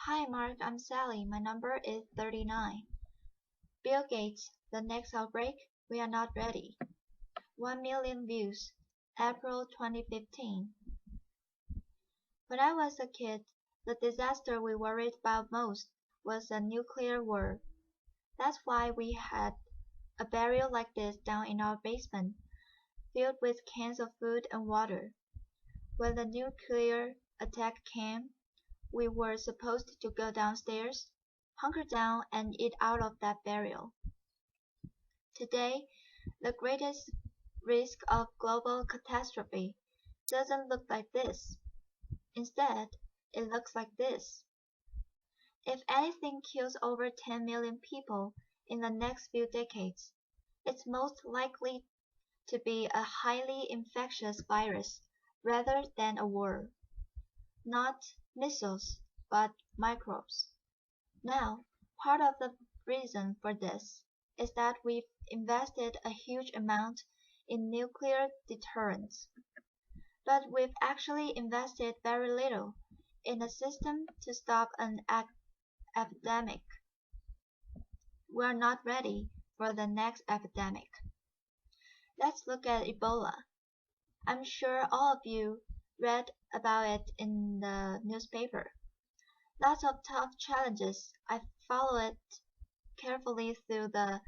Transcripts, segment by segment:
Hi Mark, I'm Sally. My number is 39. Bill Gates, the next outbreak? We are not ready. 1 million views. April 2015. When I was a kid, the disaster we worried about most was a nuclear war. That's why we had a barrel like this down in our basement, filled with cans of food and water. When the nuclear attack came, we were supposed to go downstairs, hunker down, and eat out of that barrel. Today, the greatest risk of global catastrophe doesn't look like this. Instead, it looks like this. If anything kills over 10 million people in the next few decades, it's most likely to be a highly infectious virus rather than a war. Not missiles, but microbes. Now, part of the reason for this is that we've invested a huge amount in nuclear deterrence, but we've actually invested very little in a system to stop an epidemic. We're not ready for the next epidemic. Let's look at Ebola. I'm sure all of you read about it in the newspaper. Lots of tough challenges. I followed it carefully through the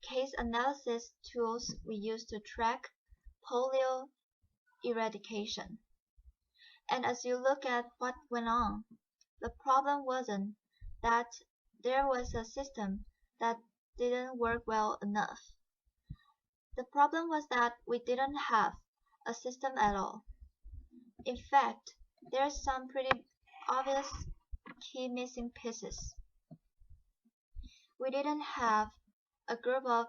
case analysis tools we use to track polio eradication. And as you look at what went on, the problem wasn't that there was a system that didn't work well enough. The problem was that we didn't have a system at all. In fact, there's some pretty obvious key missing pieces. We didn't have a group of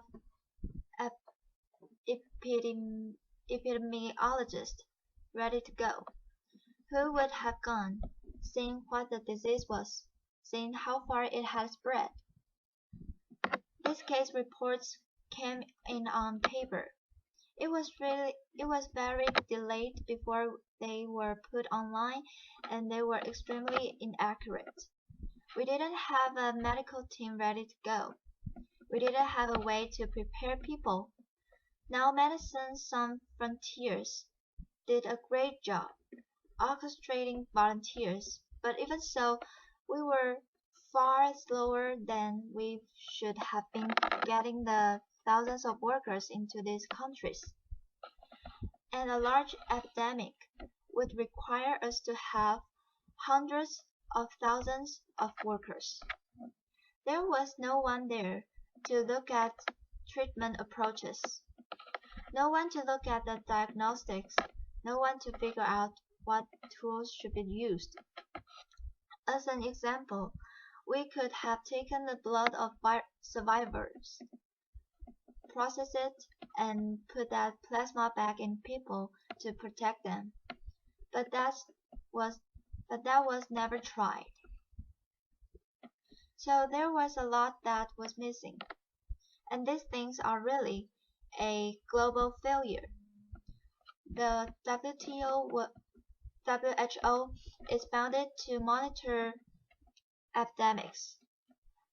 epidemiologists ready to go. Who would have gone, seeing what the disease was, seeing how far it had spread? These case reports came in on paper. It was very delayed before they were put online, and they were extremely inaccurate. We didn't have a medical team ready to go. We didn't have a way to prepare people. Now Medicine Sans Frontiers did a great job orchestrating volunteers, but even so, we were far slower than we should have been getting the thousands of workers into these countries. And a large epidemic would require us to have hundreds of thousands of workers. There was no one there to look at treatment approaches, no one to look at the diagnostics, no one to figure out what tools should be used. As an example, we could have taken the blood of survivors, processed it, and put that plasma back in people to protect them. But that was never tried. So there was a lot that was missing. And these things are really a global failure. The WHO is founded to monitor epidemics,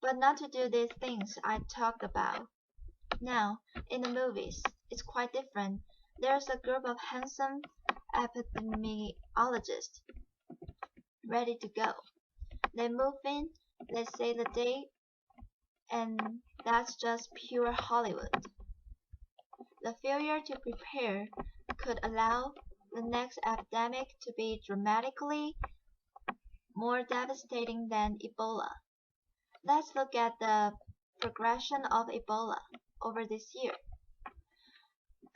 but not to do these things I talked about. Now, in the movies, it's quite different. There's a group of handsome epidemiologists ready to go. They move in, they say the date, and that's just pure Hollywood. The failure to prepare could allow the next epidemic to be dramatically more devastating than Ebola. Let's look at the progression of Ebola over this year.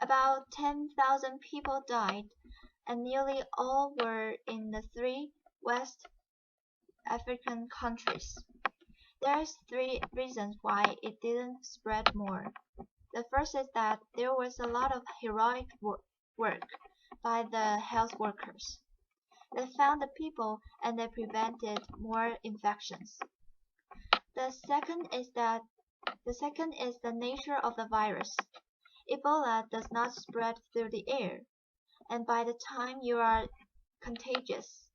About 10,000 people died, and nearly all were in the three West African countries. There's three reasons why it didn't spread more. The first is that there was a lot of heroic work by the health workers. They found the people and they prevented more infections. The second is the nature of the virus. Ebola does not spread through the air, and by the time you are contagious,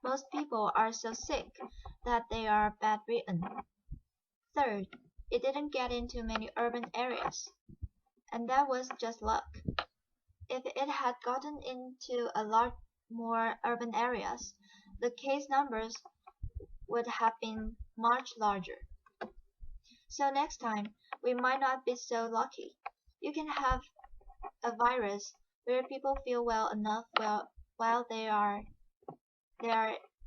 Most people are so sick that they are bedridden. Third, it didn't get into many urban areas, and that was just luck. If it had gotten into a lot more urban areas, the case numbers would have been much larger. So next time, we might not be so lucky. You can have a virus where people feel well enough while they are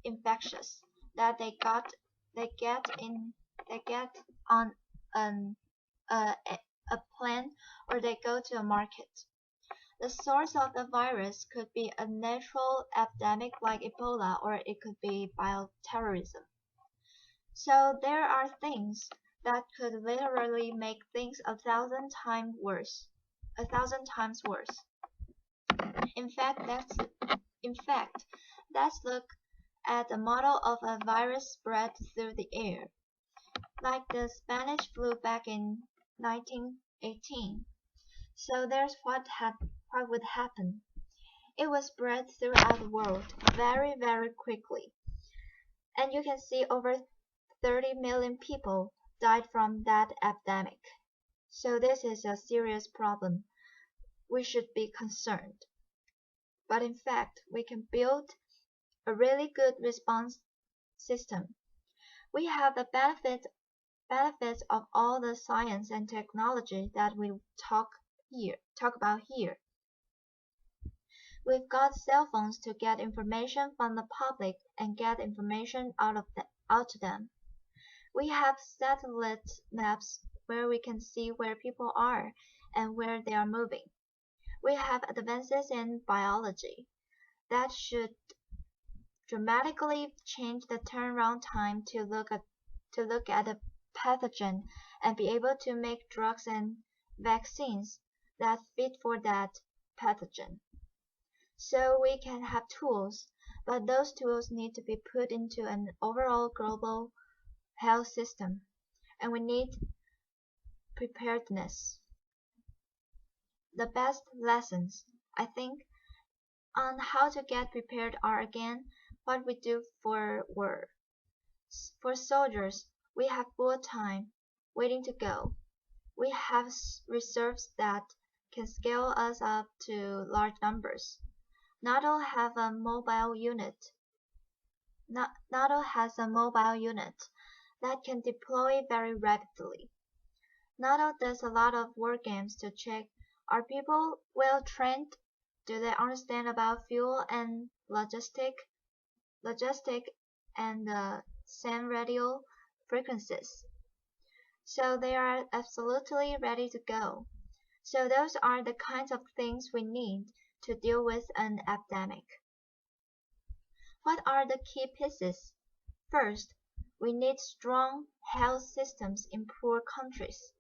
infectious that they get on an a plane or they go to a market. The source of the virus could be a natural epidemic like Ebola, or it could be bioterrorism. So there are things that could literally make things a thousand times worse. In fact, let's look at a model of a virus spread through the air, like the Spanish flu back in 1918. So there's what would happen. It was spread throughout the world very, very quickly. And you can see over 30 million people died from that epidemic. So this is a serious problem. We should be concerned. But in fact, we can build a really good response system. We have the benefits of all the science and technology that we talk about here. We've got cell phones to get information from the public and get information out to them. We have satellite maps where we can see where people are and where they are moving. We have advances in biology that should dramatically change the turnaround time to look at a pathogen and be able to make drugs and vaccines that fit for that pathogen. So we can have tools, but those tools need to be put into an overall global health system, and we need preparedness. The best lessons, I think, on how to get prepared are again what we do for war. For soldiers, we have bullet time waiting to go. We have reserves that can scale us up to large numbers. NATO has a mobile unit that can deploy very rapidly. NATO does a lot of war games to check, are people well trained? Do they understand about fuel and logistic and send radio frequencies? So they are absolutely ready to go. So those are the kinds of things we need to deal with an epidemic. What are the key pieces? First, we need strong health systems in poor countries.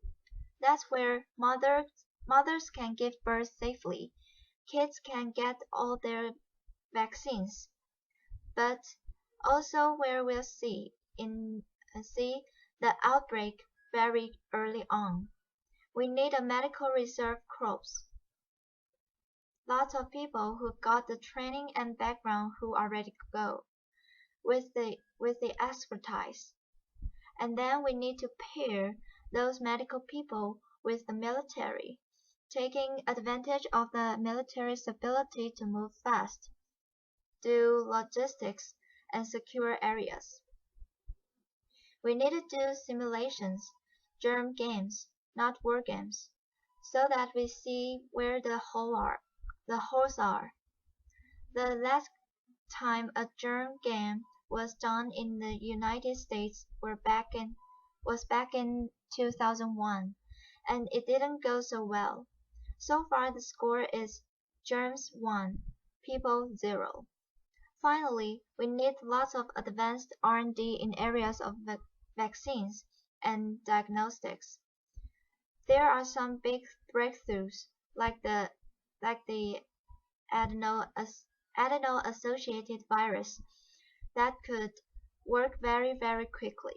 That's where mothers can give birth safely, kids can get all their vaccines, but also where we'll see the outbreak very early on. We need a medical reserve corps. Lots of people who've got the training and background who are ready to go with the expertise. And then we need to pair those medical people with the military, taking advantage of the military's ability to move fast, do logistics, and secure areas. We need to do simulations, germ games, not war games, so that we see where the holes are. The last time a germ game was done in the United States was back in 2001, and it didn't go so well. So far the score is germs 1, people 0. Finally, we need lots of advanced R&D in areas of vaccines and diagnostics. There are some big breakthroughs like the adeno-associated virus that could work very, very quickly.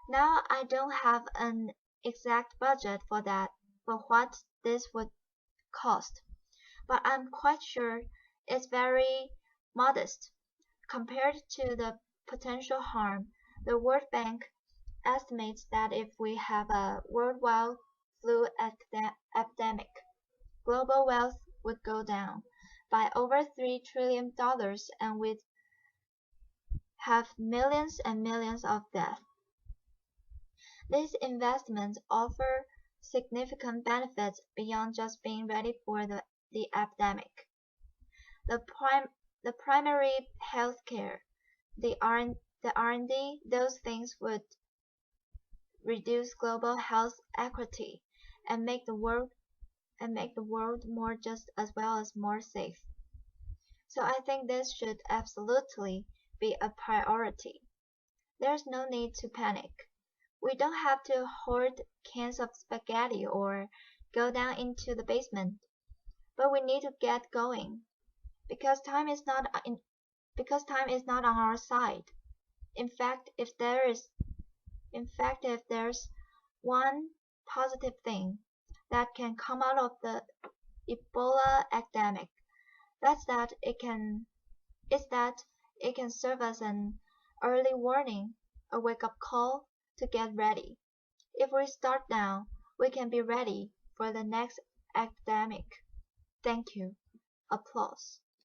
Now I don't have an exact budget for what this would cost, but I'm quite sure it's very modest Compared to the potential harm, the World Bank estimates that if we have a worldwide flu epidemic, global wealth would go down by over $3 trillion and we'd have millions and millions of deaths. These investments offer significant benefits beyond just being ready for the epidemic. The primary healthcare, the R&D, those things would reduce global health equity and make the world more just as well as more safe. So I think this should absolutely be a priority. There's no need to panic. We don't have to hoard cans of spaghetti or go down into the basement, but we need to get going because time is not on our side. In fact, if there's one positive thing that can come out of the Ebola epidemic, that's that it can serve as an early warning, a wake-up call to get ready. If we start now, we can be ready for the next epidemic. Thank you. Applause.